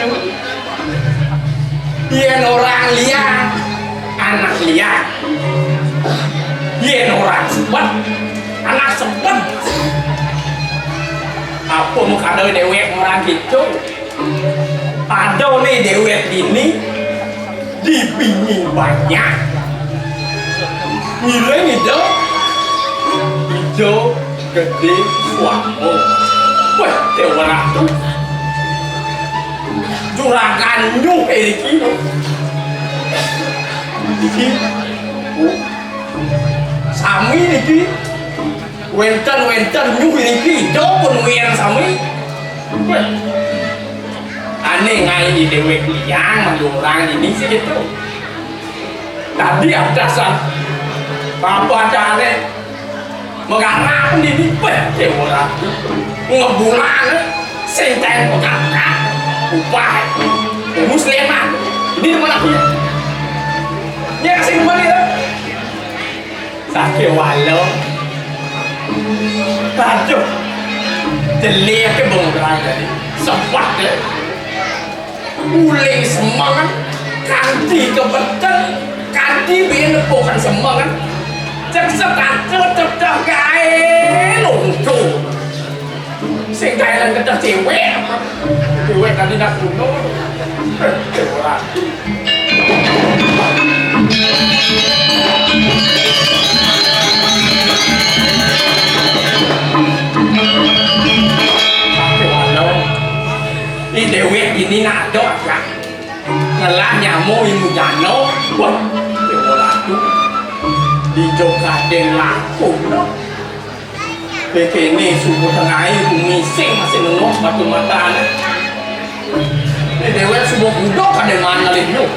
waduh. Yen orang liar, anak liar. Yen orang sepet, anak sepet. Apa mau kado dewek orang gitu? Ada nih dewek ini dipingin banyak. Nilai itu hijau gede suamu. Wah, dewa ratu. Juragan nyung iki. Iki. Sami iki. Wenten nyung iki do pun wen sami. Wah. Aneh ngai di dewek liang orang ini sih gitu. Tadi ada Bapak cari mengarah ini dewa ratu ngebulan senteng pekakak upah musliman ini mana punya ini kasih kembali ya sakit walau tajuk jelia ke bongkar jadi sempat ya uling semangat kanti kebetul kanti biar bukan semangat chắc sắp đặt cái lùng trù sinh thay lên cái trò chịu quét là đi đặt cùng nó chịu là đi đều quét gì đi nạt đó cả là lá nhà môi một nhà nó chịu là đúng đi cho cả đền lạc cùng đó về cái này sụp một thằng ấy cũng mi xem mà xem nó bắt tụi mình ta này để đều em sụp một cú đó cả đền màn là liền nhục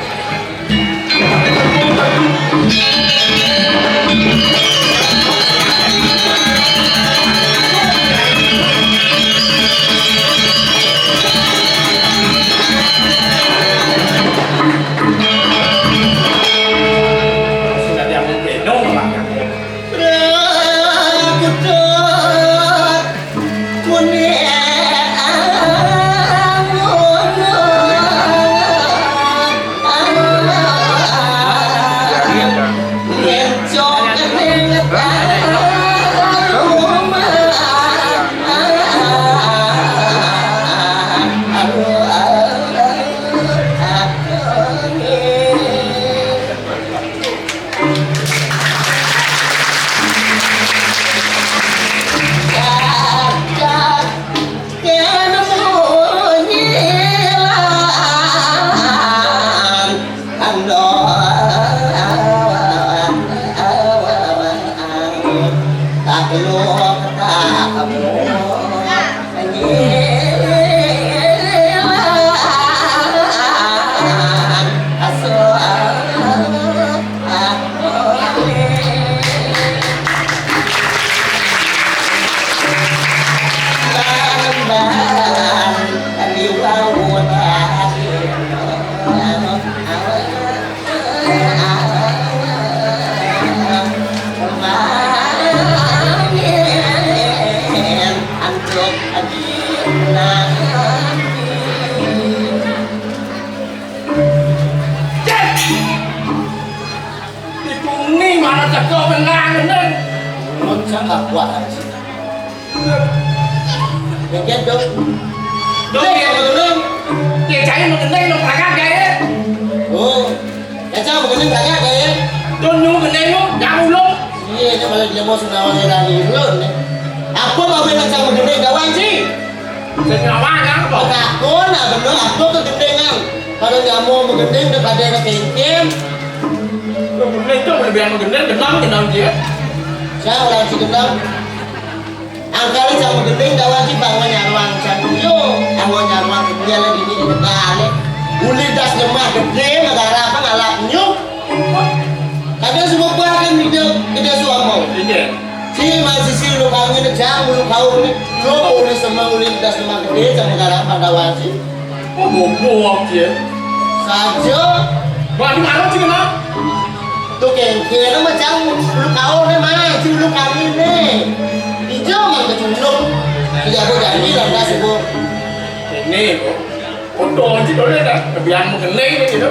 Foto chứ đó đấy nè, biar một cái nấy đấy gì đó.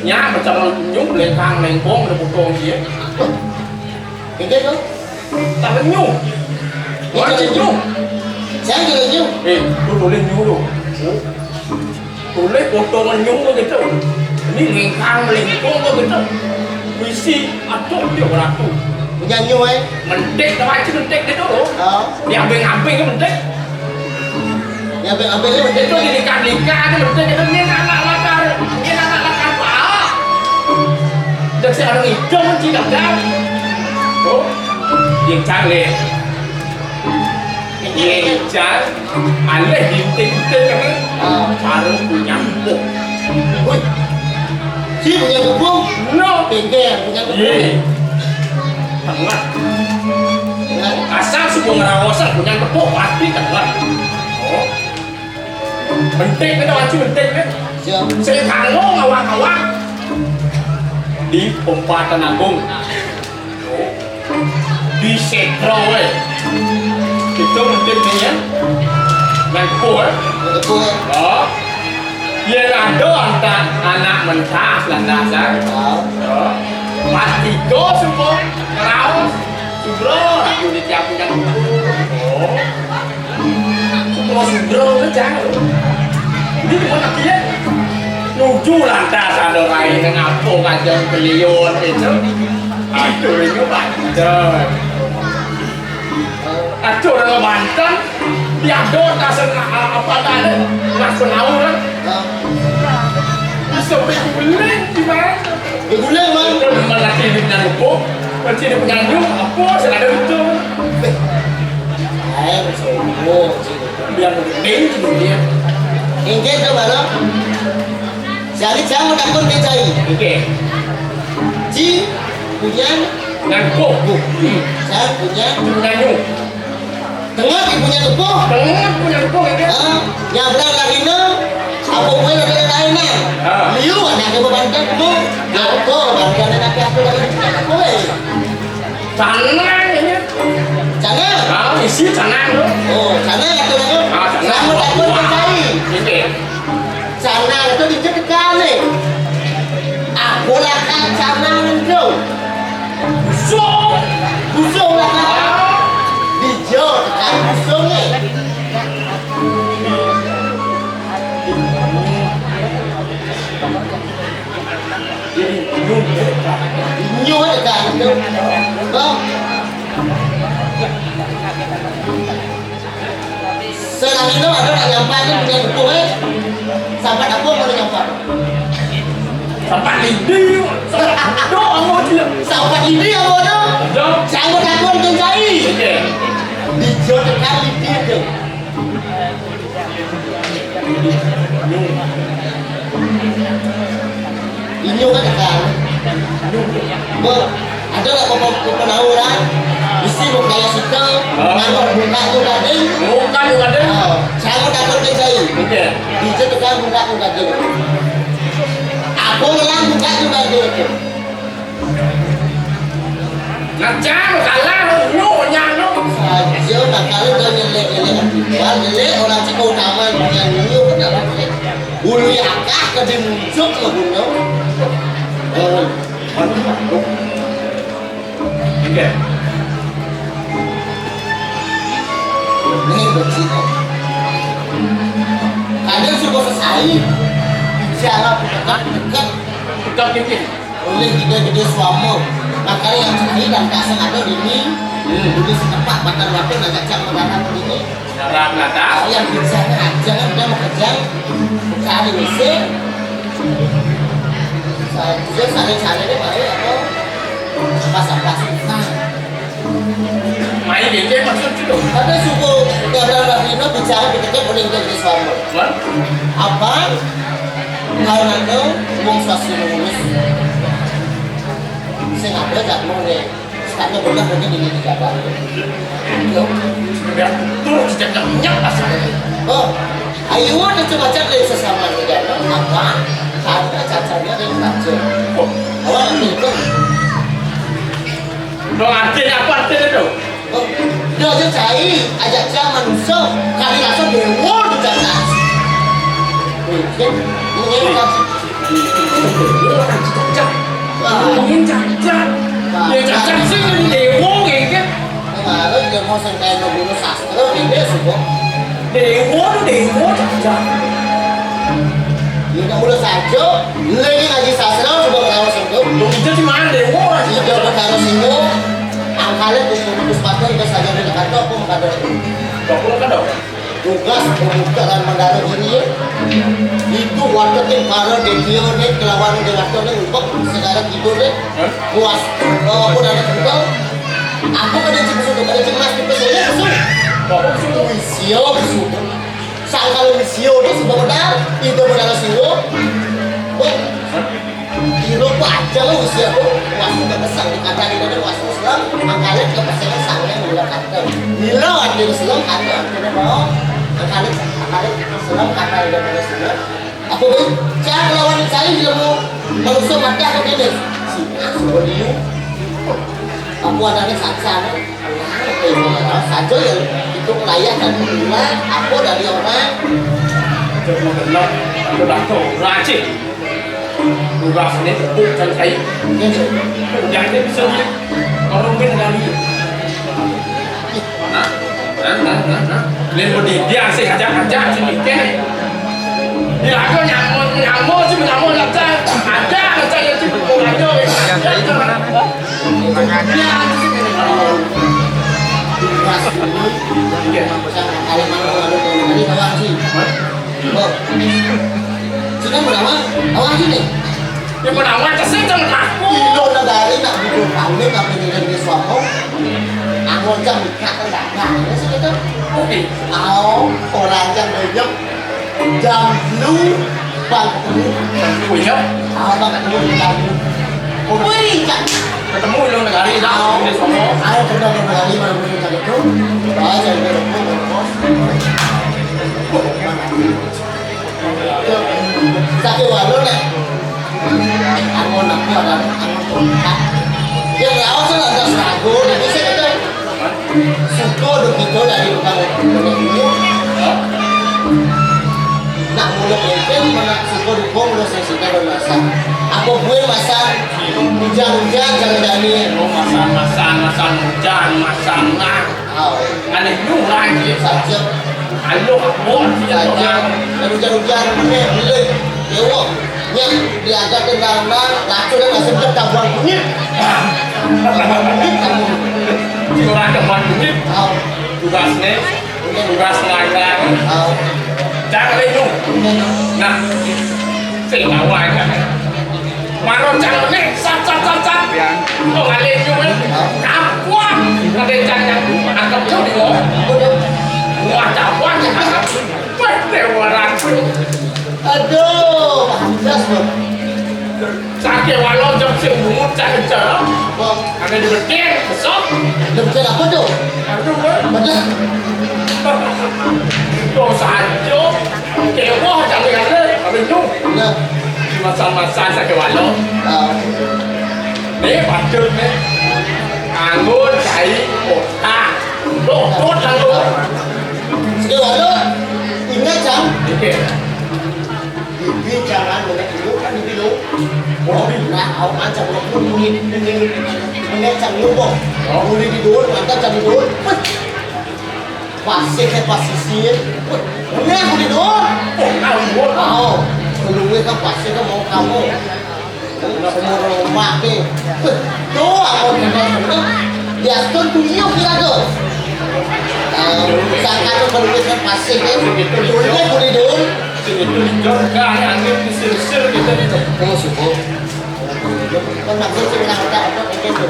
Nhá mà trong nhúng lên thang lên con nó foto gì á. Cái đó. Ta nó nhúng. Nó chỉ nhúng. Sáng giờ nhúng. Ê, tôi lên nhúng rồi. Tôi lấy foto nó nhúng nó cái chỗ. Ini lên thang lên con nó cái chỗ. Misi atau dia berlaku. Jangan nhúng ấy. Mentek dah macam mentek dia dulu. Dia ambing-ambing ke mentek. Yang ambil ni Dia tu dia nikah ni mentek dia ni anak lakar. Dia anak lakar apa? Dah si orang hijau pun tidak tahu. Oh, dia canggih. Dia canggih. Alih hinting-hinting kan? Cara punya buk. Ui. Si punya buk. No. Pengker punya buk. Tengah. Asal sebuah ngerawasan punya tepuk pasti tengah. Oh. Penting cái đó anh chứ penting đấy. Saya thằng ngô ngawang di Umpatan Agung. Di Setro ấy. Itu penting ya. Yang kuat. Đó. Dia ada antara anak mentah dan dasar. Đó. Mati go semua. Raus. Subro lagi di tiap punya. Oh. Subro itu jangan. Ini mana dia? Nuju lantas ada lain yang apa kajian beliau itu. Aduh ini Banten. Aduh orang Banten. Dia ada apa tadi? Nasional kan? Bisa berguling gimana? Berguling man? Itu melatih di punya lupa. Nanti dia punya nyuk apa? Saya ada itu. Biar berguling gitu dia. Engkau tu mana? Jadi jangan takut mencari. Okey. Ji punya Ngangkuk. saya punya Nganyuk. tengah dia punya tubuh. Tengah punya lupa ini. Yang benar lagi ni apa pun ada yang lain ni. Liu nak ke Banten tu. Aku Banten nak aku lagi tak boleh. Canang ini. Jangan. Isi canang tu. Oh, jangan kata aku. Kamu takut mencari. Okey. Jangan itu dicekal ni. Aku lakukan jangan itu. Busung lah kan. Dijauh tekan busung ni. Nyu tekan itu. Oh. Selang itu ada nak nyampai ni punya buku sampai apa mau nyampai? Sampai lidi. Doa mau dia. Sampai ini apa tu? Jangan takut mencari. Okey. Dijauh tekan lidi tu. Ini kan tekan. Ada tak apa tahu lah. Mesti buka yang suka. Kalau buka tu gading. Buka tu gading. Jangan takut mencari. Okey. Dijauh tekan buka tu gading. Aku lang buka tu gading tu. Nak jangan kalah nyok nyok. Saja nak kalau tu nyelek-nyelek. Wah nyelek orang cikgu taman yang nyu kan tak boleh. Bulu yakah ke dia muncul ke bulu. Oh, Okey. ni begitu. Kadang sudah selesai. Siapa dekat Dekat sikit. oleh gede-gede suama. Makanya yang terakhir dan tak sengaja ini. Dulu setempat bakar waktu nak cak mengatakan ini. Cara melata. Kalau yang biasanya aja kan dia mau kerja buka di WC. Saya juga cari-cari dia baik atau pasang-pasang. Main dia maksud tu. Ada suku Gabriel Rino bicara dikit oleh gede suama. Apa? Karena itu uang swasta lulus. Saya nggak boleh tak mau deh. Sekarang boleh mungkin ini tidak ada. Biar betul sejak minyak asal. Oh, ayo ada coba cek dari sesama negara. Apa? Ada cacatnya dari baca. Awak itu. Dong artinya apa artinya tu? Oh, dia aja cari ajak saya manusia kali rasa dewa di atas. mikir mengingat Mungkin cacat. Ya cacat sih kan dewo kayak mà nó giờ mau sang đây nó bị nó sạt nó bị biết sụp dewo cacat. nhưng kamu udah saja lagi ngaji sạt nó coba kalau singgung Lu itu di mana dewo lah sih. jika kalau singgung angkanya tuh sepatu kita saja di kantor aku mau kantor Kok lu kan dong? tugas membuka dan mendarat ini itu waktu tim karo dia nih kelawan dia waktu nih untuk sekarang tidur deh puas aku udah ada kental aku kan dia cuma sudah ada cemas di pesawat pesawat Kok lu misio pesawat sang kalau misio dia sudah benar itu benar misio oh kilo ku aja lo misio aku puas udah kesang di kata di mana puas Islam angkanya ke pesawat sangnya udah kata nilo ada Islam ada ada mau angkanya Islam kata udah Islam aku bicara lawan saya dia mau manusia mati aku ini sih aku liu aku anaknya sana saja yang itu layak dan kedua aku dari orang Coba kenal, aku dah tahu rajin. Tugas ini bukan saya. Jangan dia bisa lihat orang bin dari. Nah. Lên một điểm dia sih ajak sini ke. Dia aku nyamuk sih nyamuk aja yang sih mau aja. Yang pertama kesini jangan takut. Kilo na dari nak bikin kami tapi tidak di suatu. Aku jam ikat enggak ada sih itu. Oke. Orang jam banyak jam lu bang Punya. bang jam lu. Wih kan. Ketemu yang negari dah di semua. Ayo kita negari mana pun kita itu. Bawa jadi bos. Sakit walau nih. Aku nak ada aku kontak. Yang lawas tu ada sago, jadi saya kata suko begitu dari tukang ini. Nak mulai mungkin mana suko dukung mulai sesi kalau masak. Aku buat masak hujan jangan dani. Oh masan hujan masan lah. Aneh nu lagi Saja, Ayo aku saja. Dan hujan ni, dewa. Yang diangkat kendaraan, lacu dan nasib tertabung kunyit. Kunyit kamu. Orang depan ini tugasnya tugas ngajar. Jangan lagi Nah, saya tahu aja. Maro jangan nih, sat. Oh ngalih juga. Kapuan. Nanti jangan angkat jauh di bawah. Wah capuan ya. Dewaran. Aduh, pantas bang. Sakit walau jam sebelum cari. Ada di berkir, besok. Lebih apa tu? Aduh, Betul. Đồ xài chỗ kéo quá chẳng được ăn đấy ở bên trung Nah, mà sai sẽ cái bản luôn đấy bản chân đấy ngôn cháy một đổ tốt là luôn sekarang tu ingat jam. thế kìa Ini jangan dulu kan dulu. Oh, nah, awak macam ni mengenai jam lupa. Boleh tidur, mantap jam tidur. Pasir ke pasir. Mana aku tidur? nào muốn Oh, dulu kan pasir kan mau kamu. Semua rumah ni. Tu aku tidur. Dia tu tunjuk kira tu. Sangat tu kalau kan pasir kan. Dulu aku tidur. thì tôi cho ra ăn cái sơ cái tên này Kamu suka? Kan nak saya bilang ada apa itu.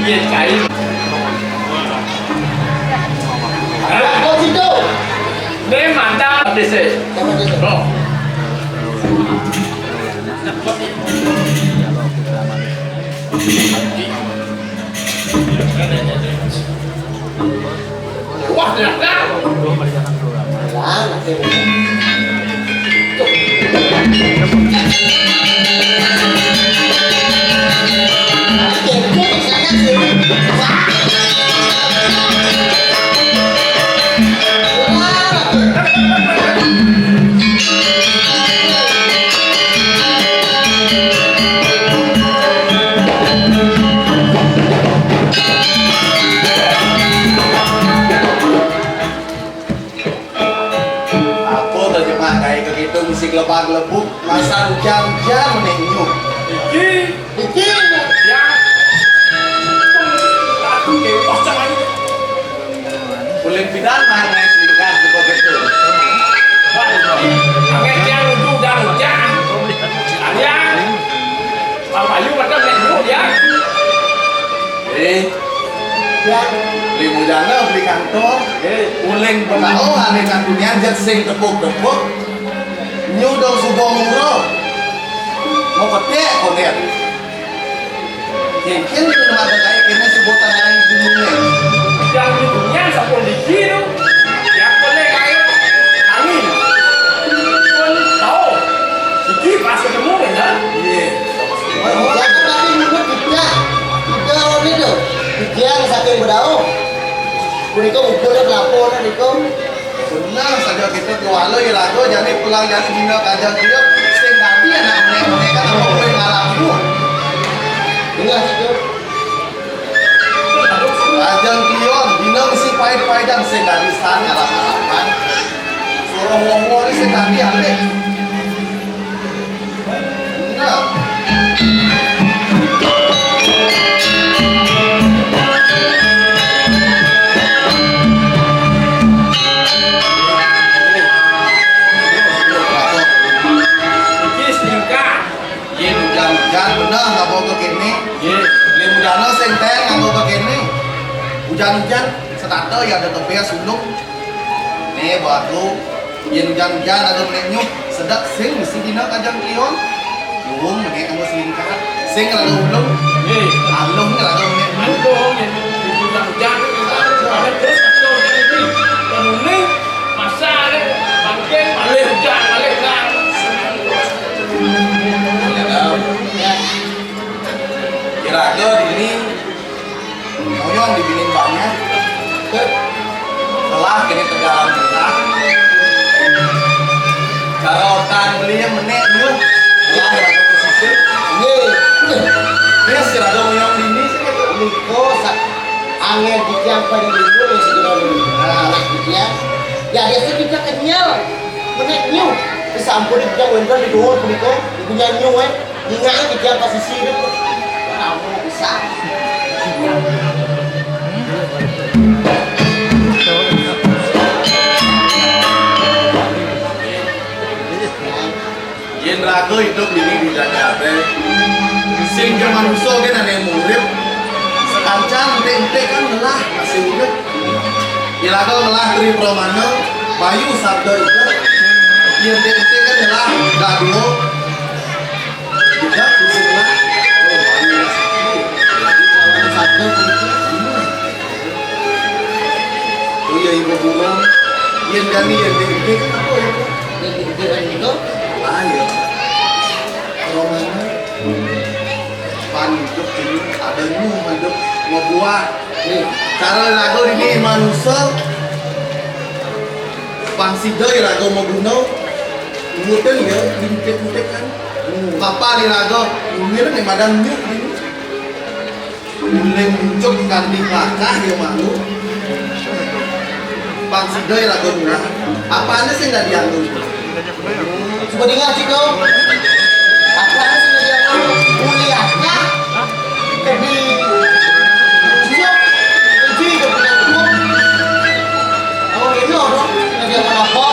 yên cháy Kau situ. nếu mà ta để sẽ Kamu situ. đó quá là ra Lah, nak tengok. Kekek sana sini. Wah. Wah. udah cuma kayak begitu musik lebak-lebuk masa jam-jam menengok. Iki ya. Aku kewas jangan. Boleh pidan mana selingkar di begitu. Angin yang itu udah hujan. Ada. Apa you macam menengok ya? Ya, Beli mudana beli kantor, uling penau ane kantornya jet sing tepuk-tepuk, nyudong subong muro, mau petek konet. Mungkin itu nama kayak kini sebutan yang gunungnya. Yang hidungnya sampai di kiri. Yang boleh kayak angin. Pun tahu. Iki pas ketemu kan? Iya. ya kan tapi nyebut tiga orang itu, tiga yang saking berdau. Kuniko ukurnya pelaporan itu. Senang saja kita kewalau ya lagu jadi pulang dari sini kajian dia, sing tadi anak mereka kan mau boleh ngalamu. Dengar itu. Kajian kion, dina mesti pahit-pahitan sing tadi san ngalap-ngalapan. Suruh ngomong ini sing tadi aneh. Nah. Iki selingkah. Hujan bener nggak mau ke kini. Lihat hujan senteng nggak mau ke kini. Hujan setata ya ada topia sulung. Nih buat lu. Yang hujan ada menyuk sedak sing mesti dina kajang kion. Belum nih kamu selingkah. Sing lalu ulung. Alung nih lalu menyuk. Aduh, yang hujan. Ada terus betul ini. Penuni masa ada bangkeng balik hujan balik hujan. Ya, Kira-kira di sini moyong dibinin banyak. Telah kini tegalan kita. Kalau otan belinya menek nyuk. Ya, posisi. ini. Ini si rada moyong dini sih. Niko angin di tiang pada minggu yang segera dulu. Nah, di tiang. Ya dia tuh juga kenyal. Menek nyu. Bisa ampun di tiang wender di doang Niko. Punya nyu ingat di tiang posisi itu. Kamu bisa. Yen rago hidup ini di Jakarta. Sing ke manusia kan ada yang murid. Sekancan ente kan melah masih hidup. Irago melah dari Pramana, Bayu sabda itu. Yen ente kan melah gaduh. Tidak bisa melah. Oh Bayu Satu itu. oh ya ibu burung. Yen gani yen ente kan apa ya? Di itu. Ayo. Pramana. Pan hidup ini ada hidup mau buat. Nih, Cara lagu ini manusia pangsida lagu mau guna muter ya dimutek kan papa di lagu umir nih madam nyuk ini mulai muncul kandi kakak ya malu pangsida lagu guna apa anda sih nggak dianggur coba dengar Ciko. Apa sih dia ngomong? Kuliahnya di Siap. Jadi ke punya hukum. Oh itu orang dia apa?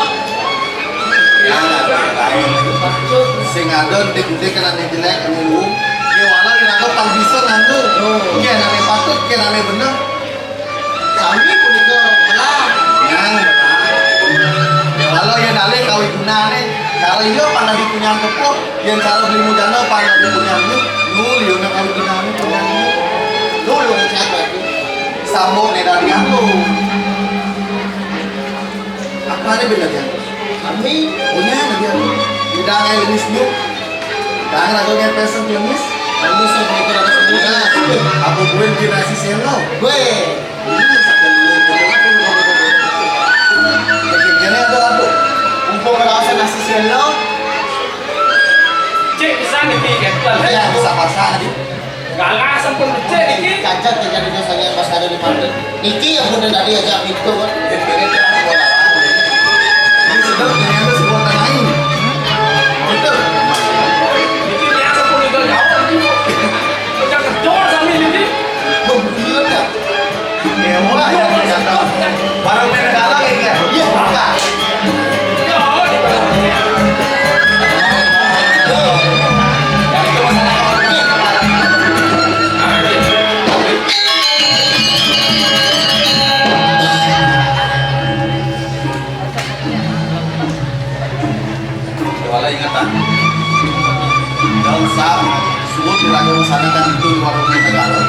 ya nggak lain sing ada dik kan ane jelek ane lu ya walau di lagu pang bisa nganggu ya ane patut ya ane bener Kami pun itu lah. yang kalau ya dale kau gunane kalau iyo pada di punya tepuk yang kalau beli mudana pada di punya lu liu nak kau gunane punya Dulu yang siapa itu? sambung nih dari aku apa nih beda dia Kami punya lagi aku tidak kayak lemis nyuk dan lagunya pesen lemis kami sudah itu ada semuanya. aku gue di nasi selo Gue ini sadar lu kayaknya ada apa mumpung rasa nasi selo. Cek kesan iki kan. ya bisa pasang nih Galah sampun cek iki. Cacat terjadi saya pas ada di pantai. Niki yang udah tadi aja itu kan. ini sedang ternyata sebuah wala ingatan. Daun sap, suwot nilagay mo sana kan itu di warungnya Tagalog.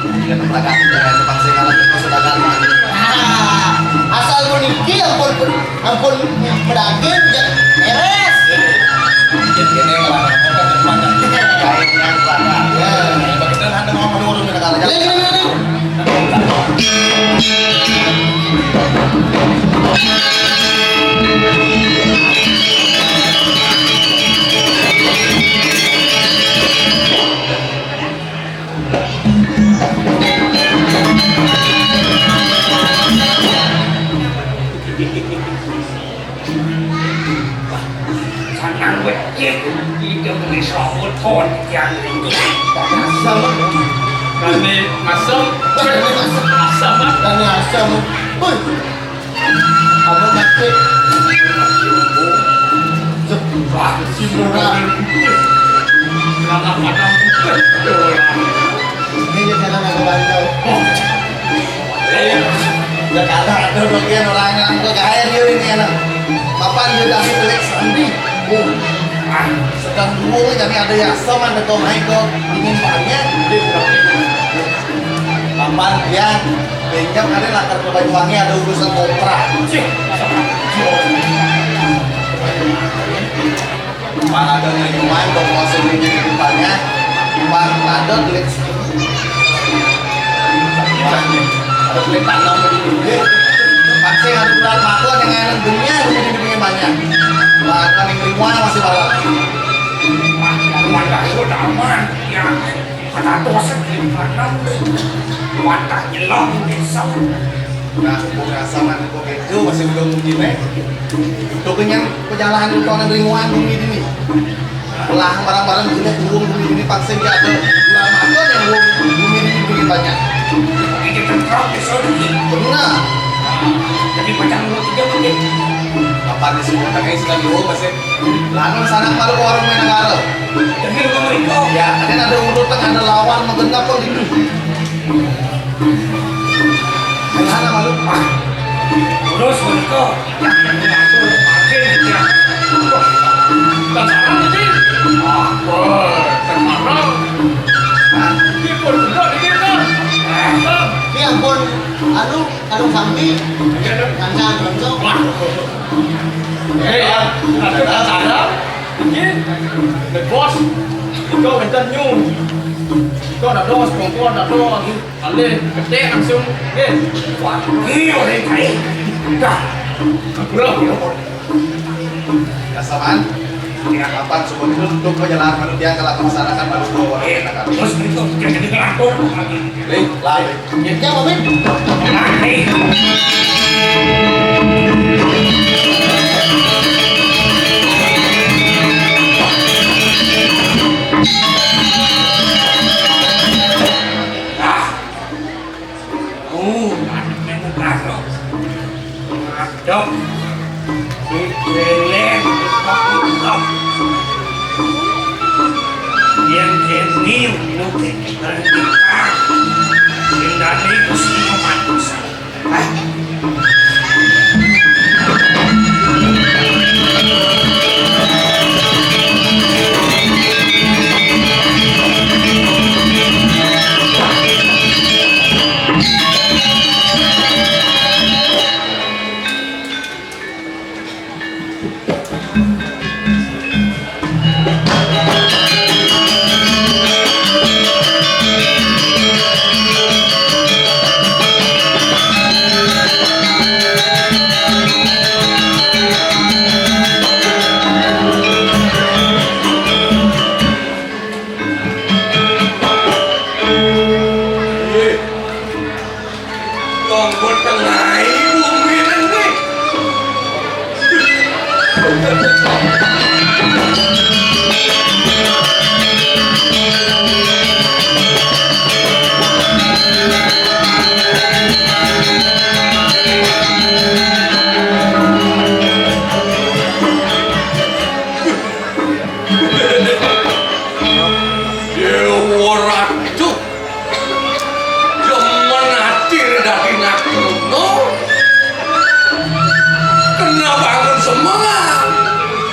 Ingat pelagaan dengan pangsa ngalah itu sedagang mah. Asal meniki ampun pedaging beres. Kene ngalah kan tempatnya. Kainnya pelagaan. Ya, bagian ada mau warungnya Tagalog. Sanang becek, itu beli sahut ton yang itu. Asam. Kami masuk, asam. Dan asam. Woi. Apa macet? Wah, si murah. Kadang-kadang Ini jalan agak bandel. Jakarta ada bagian orang yang ke kaya dia ini enak. Papan dia dah pelik sandi. Sedang dulu kami ada yang sama ada kau naik ke ingin banyak. Papan dia pinjam ada latar ke Banyuwangi ada urusan kontrak. Pan ada lingkungan kau masuk di depannya. Pan ada pelik ada pelik tanam di pasti ada bulan makhluk yang enak dunia kemudian dipingin banyak bahkan yang lingkungan masih balap Wadah sudah aman, ya. Kata dosa gimana? Wadah jelang desa. nah bukan sama kok itu masih belum gini itu kenyang perjalanan itu orang lingkungan bumi ini belah barang-barang punya burung bumi ini pasti dia ada bulan makhluk yang bumi ini dipingin banyak Ini tentang desa ini. benar Jadi macam lu tiga mungkin. kapan disebut kayak sudah dulu masih lalu sana malu ke warung main negara Jadi lu mereka. ya ada urutan ada lawan mengenap pun itu mana malu Terus mereka yang mengatur makin ya. Sekarang ini apa? Sekarang ini pun sudah dikira. Ini ampun anu sambi. Kancan langsung. Ada cara. Ini the boss. Kau bentar nyum. Kau dah dos, kau dah dos. Ale, gede langsung. Wah, ini orang kaya. Dah. Bro. ya samaan kapan sebut itu untuk perjalanan manusia kalau masyarakat baru ke warung main negara Terus itu jadi ngelantur. lari Ya, Momen. Lari. Dok, dipelek dipakukap. Yang kini nuke terdikat. Yang itu semua manusia.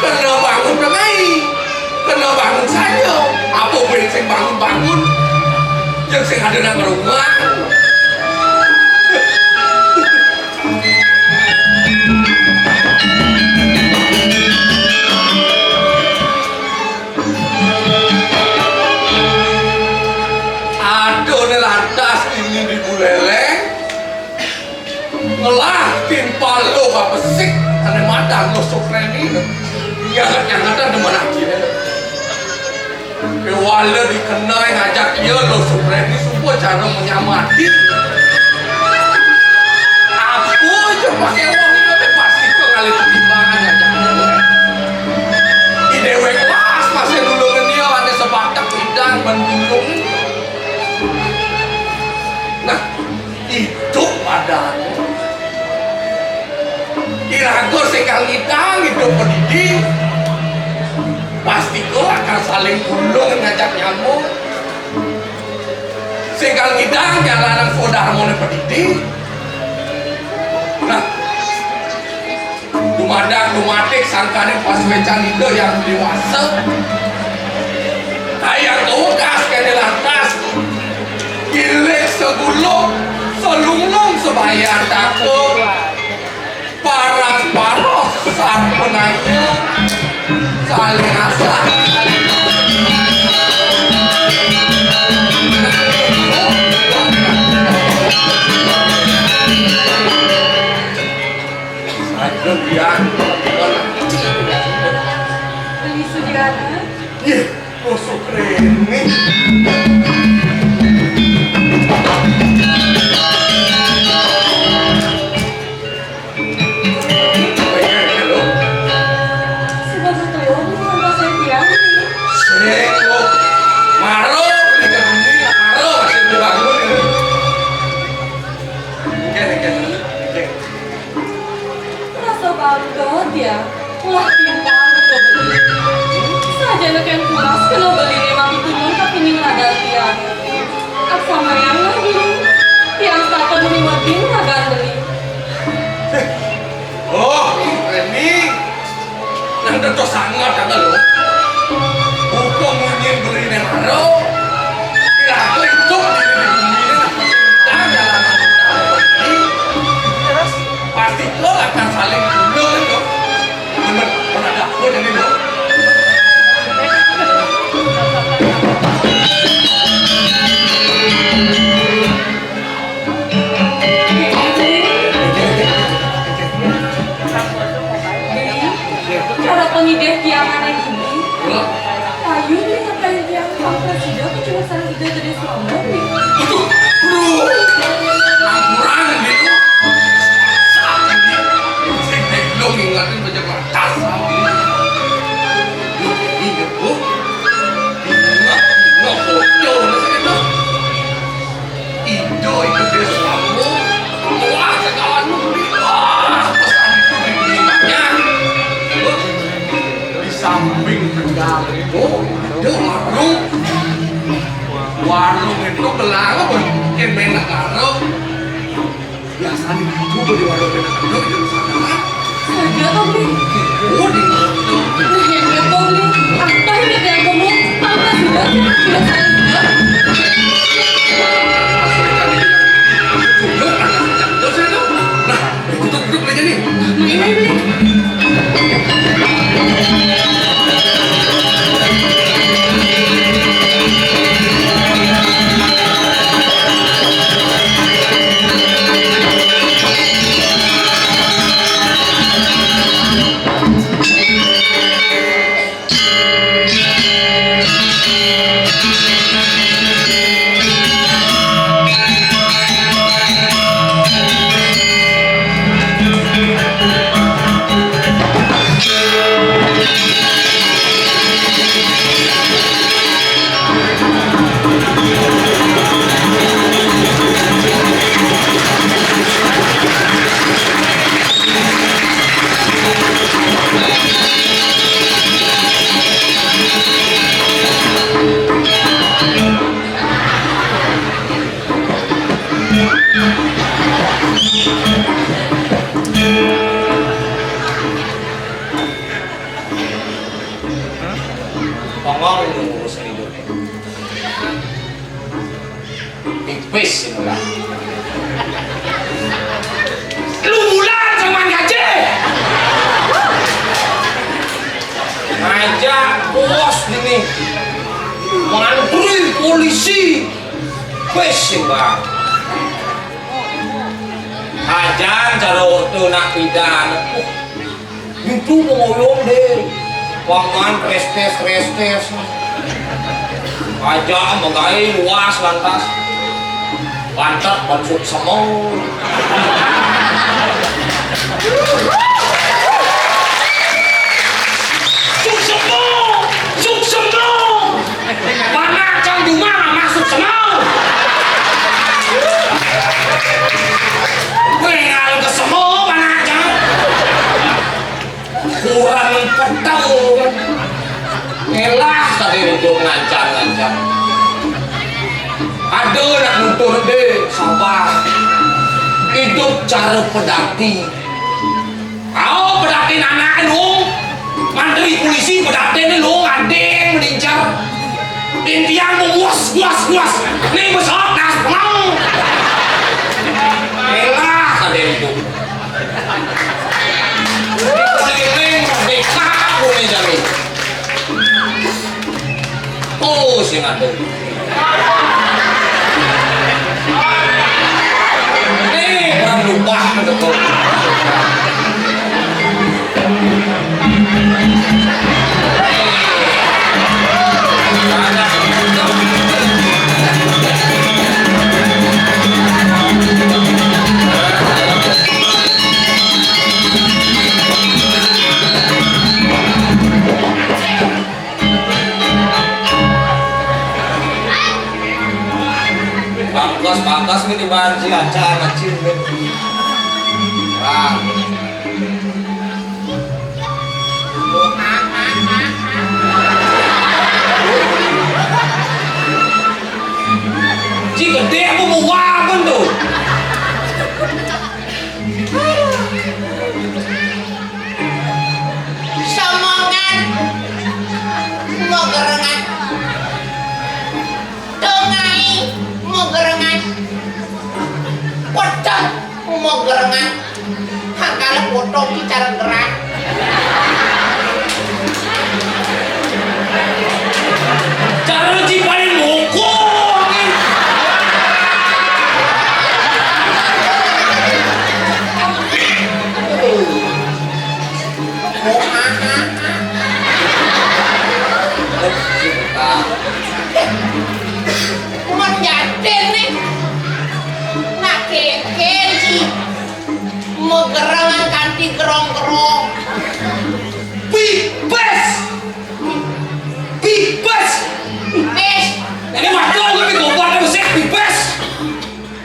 Kenapa ada nang rumah. Aduh nih lantas ini dibuleleng ngelah timpal lo apa sih ane madang lo sofreni yang ada di mana aja kewala dikenai ngajak dia lo sofreni semua cara menyamati aku aja pakai uang ini pasti pengalir timbangan ngajak ide wekas masih dulu dia ada sebatak hidang mendulung. Nah, itu padanya kira-kira sekali kita hidup pendidik pasti kau akan saling gulung ngajak nyamuk sekali kita jalanan kodar mau pendidik. Nah, dumadak sangkanin pas wecan itu yang dewasa kayak kau kas kayak lantas Gilek segulung, selunglung sebayar takut paras-paros saat penanya saling asah Beli Sudiana? Iya, musuh keren nih. Ya, ulah timpang ke beli. Saja nak yang puas kalau beli memang itu nung tapi ning ada tiang. Aksa mayang lagi. Tiang satu beli wadin agak beli. Oh, ini nang deto sangat ada lo. Hukum mungkin beli nemaro. Kira-kira itu di bumi dan jalan pasti lo akan saling dulu itu. Pernah dapur ini lo. Cara pengideh tiangan yang ini. Ayo dia ngapain tiang Pak Presiden aku cuma salah ide dari suami. Itu, bro. Angguran itu. Saat ini, saya belum ingatin banyak kertas. Ingat bu, ingat bocor itu. Itu dia suami. Wah, sekawan beli. Wah, pesan itu dibelinya. Di samping tegal itu ada warung itu belang apa yang menak karo biasanya itu di warung menak karo itu sana Saja toh beli. oh di itu Nah yang toh beli. Apa ini yang kamu? Apa sudah tidak salah juga? dulu anak terus itu nah duduk aja nih Ini beli. ngomong ngurusin hidup pipis lah. Lu bulan sama gaji. Ngajak bos ini mantri polisi pes bang. Ajan cara waktu nak pidana. Itu pengoyong deh. Wangan restes. Aja mengai luas lantas. Pantat masuk semua. Suk semua. Mana cang di mana masuk semua. Pengal ke semua mana cang. Kurang petang. Elah tadi itu ngancam. Ada nak nutur deh, sabar. Hidup cara pedati. Kau pedati anak lu, mantri polisi pedati lu, adeng menincar. Intian muas. Nih besok das mau. Elah tadi itu. Keliling merdeka boleh jadi. Oh, sih ngadu. Nih, orang lupa betul. Bakas ini banci acara kecil nih. Wah. Jika dia mau apa tuh? Somongan mau gerengan dongai mau gerengan potong mau gerengan hangkala potong di cara gerak Cara cipanin mukul. menjatin nih nak kekenci mau gerangan kanti gerong-gerong Pipes. pipes Ini waktu gue gobar ada mesin pipes.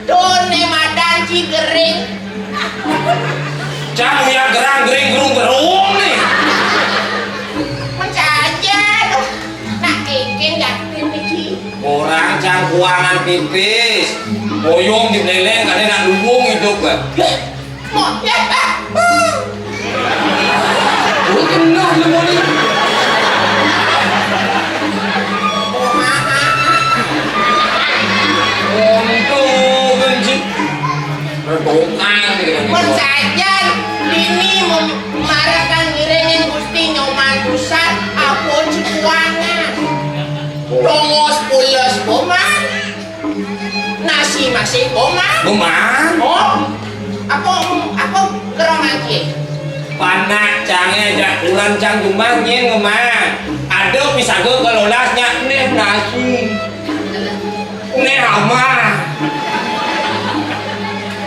done madan cigering Jangan yang gerang-gering gerung nih. mencaja tuh nak keken jatin nih Ci. Orang cangkuangan pipis. Boyong di beleleng ada nak lubung hidup kan. Mau ya Gue kena lemon ini. Untuk benci. Berdokan gitu. mensajan ini memarahkan ngiringin gusti nyoman pusat apa cikuangan rongos pulos boman nasi masih boman Buman. oh apa gerong aja Panak cange jak ulan cang jumah nyen ngeman. Ada pisago kalau lasnya neh nasi. Neh hama.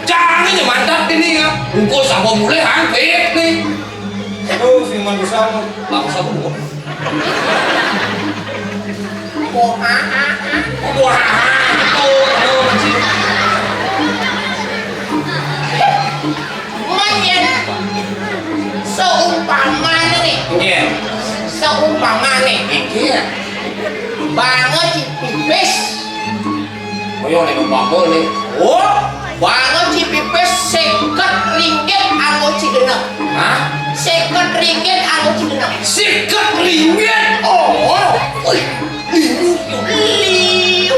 Cange nya mantap ini ngap. Bungkus sama mulai hampir nih. Aduh si manusia bangsa bu. Wah, tuh macam. manyen seumpama nih Iya. seumpama nih Iya. banget si pipis Boyo nih bapa nih. oh banget si pipis seket ringgit anggo cigenep Hah? seket ringgit anggo cigenep Sikat ringgit. oh Liu. liu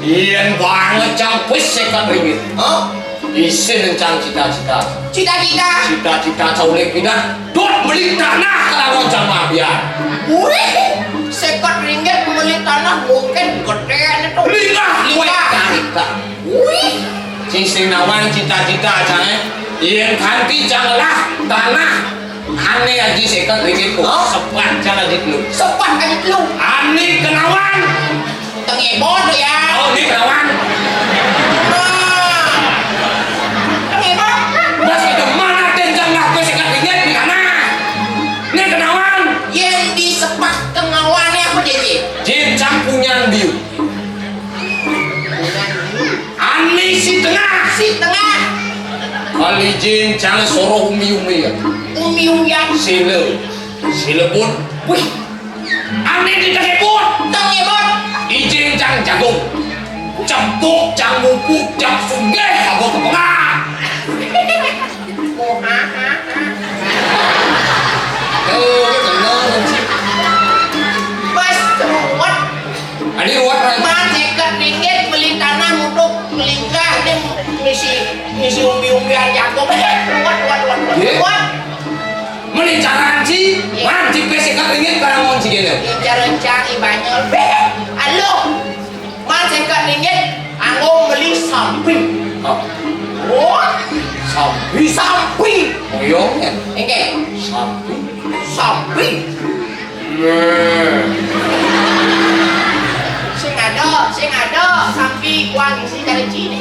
Iyan ba banget campus sekat ringgit. Hah? Isin encang cita-cita. Cita-cita. Cita-cita caulek pindah. Dot beli tanah kalau sama biar. Wih, sekat ringgit beli tanah mungkin gedean itu. Lingah. Wih, Sing nawang cita-cita jangan. Yang kanti janganlah tanah. Aneh aja sekat ringgit kok. Sepat jangan gitu. sepat aja lu. Aneh kenawan. Tengebon ya. Oh ini kenawan. Tengebon. Bos itu mana tenjang ngaku sekat ringgit di mana? Ini kenawan. Yang di sepak tengawannya apa jadi? Jincang punya biu. Ani si tengah. Si tengah. Kali jincang soro umi-umi ya. Umi yang Silebun. wih, Ani di tengebun. tengebon. Di jincang jagung. Cepuk cang mupuk cang sungai aku ke tengah. Oh, ha. Kenal sih. Bas ruwet. Ani ruwet kan? Man sekat ringgit beli tanah untuk melingkar dan misi umbi-umbian jagung. Ruwet. Iya. Meni caraan sih, man si sekat ringit karang mon si gini. Rencang ibanyol. Halo. Man sekat ringgit anggo beli samping. Oh, samping. Oyong ya. Oke, Sapi. samping. Sing ada sampai uang isi dari sini.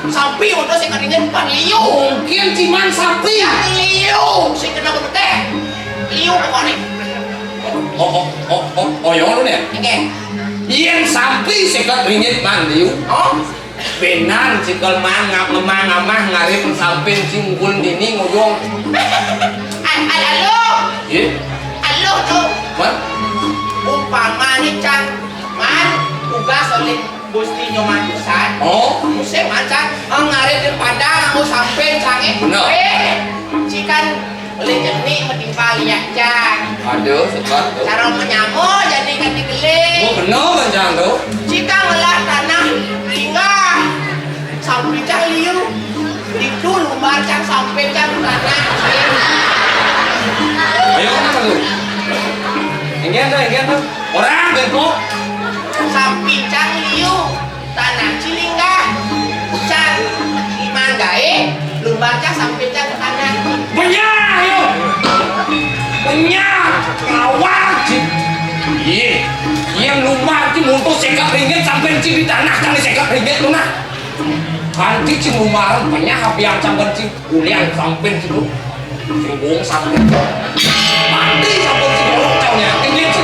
Sampai untuk sing kadangnya bukan liu. Mungkin cuman sapi. Liu, sing kena bete. Liu pokoknya. Oyong lu nih. Oke. Yang sapi sekat ringit mandiu. Oh, Benan cikal mangap lemah ngamah ngarip samping cinggul dini ngoyong. halo. Iya. Halo tuh. Man. Umpama nih Cang, man tugas oleh Gusti Nyoman Pisan. Oh. Musim macan ngarep di padang aku sampai Cange. Bener. Cikan oleh jenik menimpa liat Cang. Aduh, sekat tuh. Cara menyamu jadi kan digeling. Mau kenal kan jangan tuh. Jika ngelah tanah hingga sampai Cang liu. Itu lumbar Cang sampai Cang tanah. Ayo kenapa tuh? Ingin tuh. Orang bengkok. Sampai Cang liu tanah cilingga. Cang iman gae lumbar Cang sampai Cang tanah. Penyah yo. Penyah. Wajib. Iya. Yang lumah ti muntuk sekat ringgit sampai di tanah kali sekat ringgit lu nah. Kanti ci lumah penyah habiang sampai ci ulian sampai ci lu. Singgung sampai. Mati sampai ci bolong caunya tinggi ci.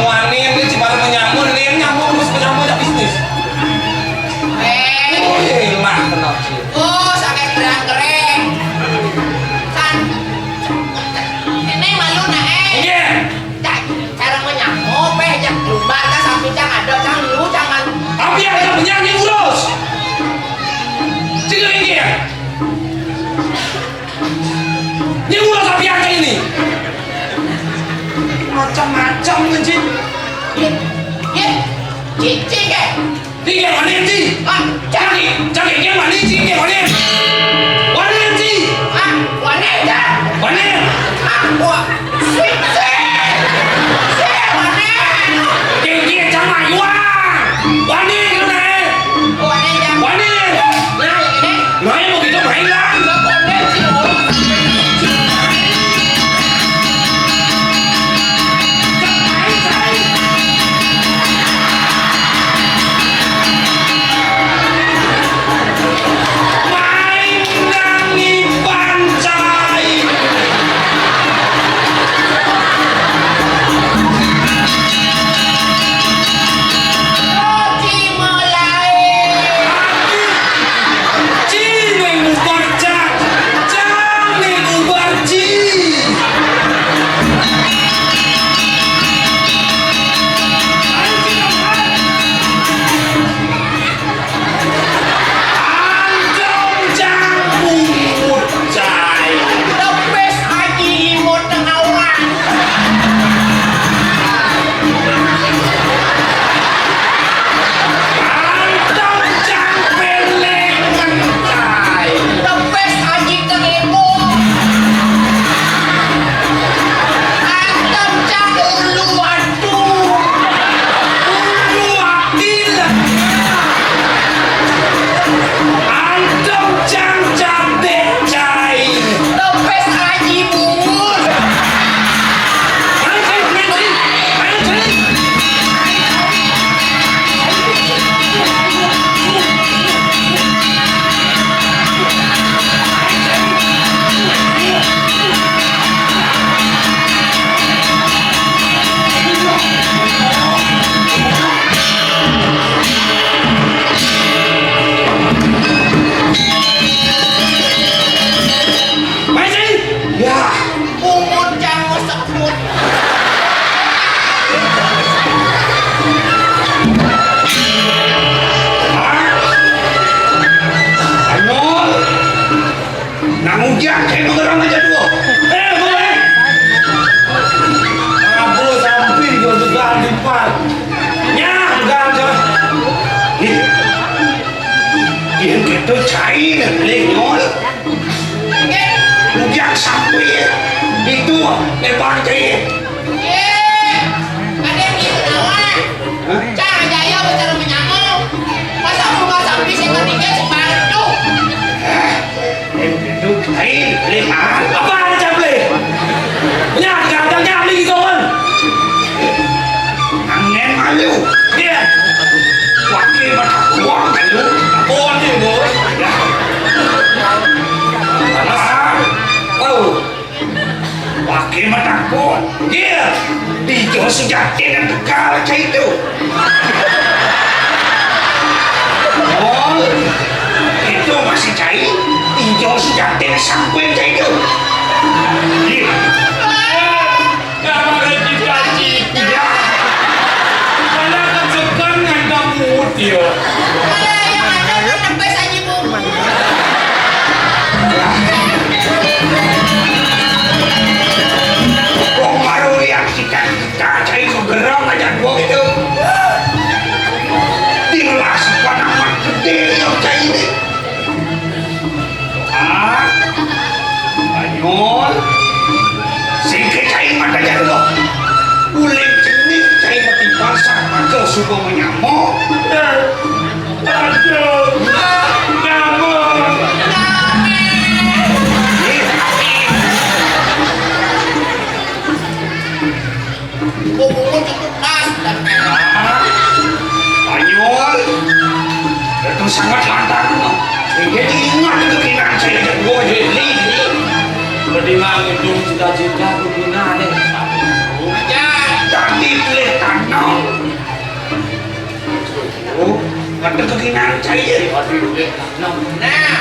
Wani ini ci baru menyamun ini nyamuk terus menyamun ada bisnis. Oh hilang kenal ci. Oh, sampai keren-keren. Kan, nenek malu nak Iya. Cara menyamuk, jak lumbar kan sampai Cang ada Cang liu jangan. Tapi yang ada penyanyi urus. Cik ini ya. Ini urus apa yang kayak ini? Macam-macam anjing. Ye, cici ke? Tiga mana anjing? Cari yang mana anjing? Mana? Mana anjing? Wane Cang. Mana? Wah, sweet wane. Tinggi sama yuang. Mana itu nih? Wane Cang. Mana? Nah, ini. Main mau gitu main lah. Enggak boleh sih. Main nangi pancai. lebar jadi. Ada yang gitu nawan. Cara jaya bicara menyamuk. Masa rumah sampai si ketiga si Pandu. Itu kain lihat apa ada cabai? Nyat katanya beli kawan. Angin malu dia. Wakil macam kuang kan lu. Kuang ni bos. Oh, wakil macam kuang dia. Dijo sejati dan tegal macam itu. Oh, itu masih cair. Dijo sejati dan sangkuen macam itu. Dia. Kamu lagi kaji. Ya. Mana kesukaan dengan mood dia. Yang ada kan sampai saja bu. Kok baru yang kita cari kegerang aja gua gitu. Dilaskan amat gede yang kayak ini. Ah, Banyol, singkat cai mata jatuh. Uling jenis cai mati pasar maka suka menyamuk. Aduh, nyamuk. Bumbu cukup pas dan Banyol, itu sangat lantang. Jadi ingat itu keinginan saya dan gue jadi. Berdimang itu cita-cita berguna deh. Jadi pilih tanam. Oh, ada keinginan saya. nah.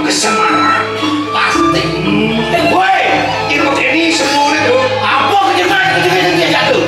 Kesemarang pasti. Woi, ikut ini semua itu. Apa kejeman dia jatuh?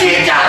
Tidak